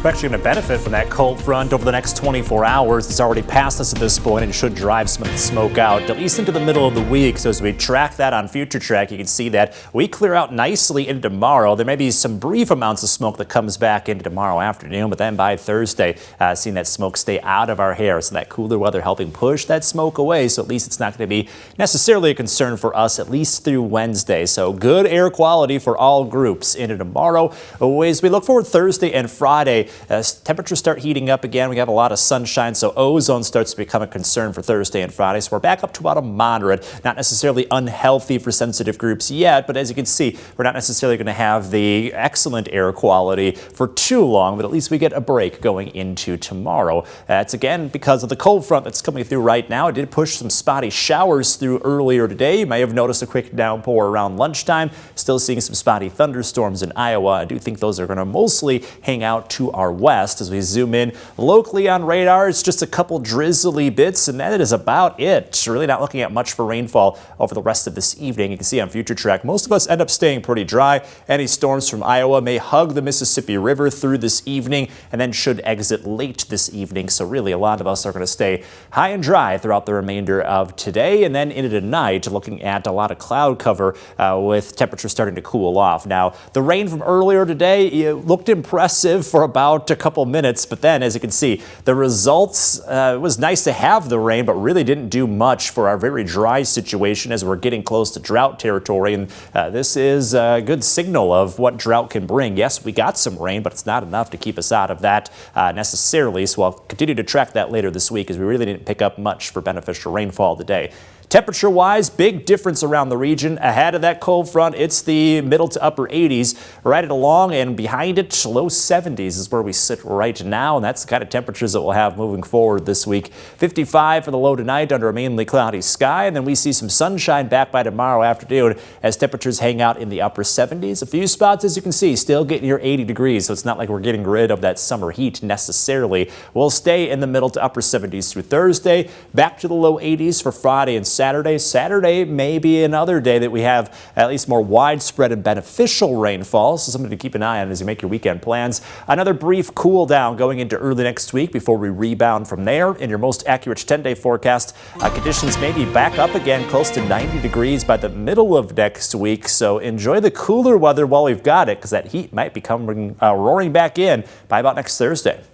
We're actually going to benefit from that cold front over the next 24 hours. It's already passed us at this point and should drive some of the smoke out, at least into the middle of the week. So as we track that on Future Track, you can see that we clear out nicely into tomorrow. There may be some brief amounts of smoke that comes back into tomorrow afternoon, but then by Thursday, seeing that smoke stay out of our hair. So that cooler weather helping push that smoke away. So at least it's not going to be necessarily a concern for us, at least through Wednesday. So good air quality for all groups into tomorrow. As we look forward Thursday and Friday, as temperatures start heating up again, we have a lot of sunshine, so ozone starts to become a concern for Thursday and Friday. So we're back up to about a moderate, not necessarily unhealthy for sensitive groups yet, but as you can see, we're not necessarily going to have the excellent air quality for too long, but at least we get a break going into tomorrow. That's again because of the cold front that's coming through right now. It did push some spotty showers through earlier today. You may have noticed a quick downpour around lunchtime. Still seeing some spotty thunderstorms in Iowa. I do think those are going to mostly hang out to our west. As we zoom in locally on radar, it's just a couple drizzly bits, and that is about it. Really not looking at much for rainfall over the rest of this evening. You can see on Future Track, most of us end up staying pretty dry. Any storms from Iowa may hug the Mississippi River through this evening and then should exit late this evening. So really a lot of us are going to stay high and dry throughout the remainder of today and then into tonight, looking at a lot of cloud cover with temperatures starting to cool off. Now, the rain from earlier today, it looked impressive for about a couple minutes, but then as you can see, the results, it was nice to have the rain, but really didn't do much for our very dry situation as we're getting close to drought territory. And this is a good signal of what drought can bring. Yes, we got some rain, but it's not enough to keep us out of that necessarily. So I'll continue to track that later this week as we really didn't pick up much for beneficial rainfall today. Temperature-wise, big difference around the region. Ahead of that cold front, it's the middle to upper 80s. Right along and behind it, low 70s is where we sit right now, and that's the kind of temperatures that we'll have moving forward this week. 55 for the low tonight under a mainly cloudy sky, and then we see some sunshine back by tomorrow afternoon as temperatures hang out in the upper 70s. A few spots, as you can see, still getting your 80 degrees, so it's not like we're getting rid of that summer heat necessarily. We'll stay in the middle to upper 70s through Thursday, back to the low 80s for Friday and Saturday. Saturday may be another day that we have at least more widespread and beneficial rainfall, so something to keep an eye on as you make your weekend plans. Another brief cool down going into early next week before we rebound from there. In your most accurate 10-day forecast, conditions may be back up again close to 90 degrees by the middle of next week, so enjoy the cooler weather while we've got it, because that heat might be coming roaring back in by about next Thursday.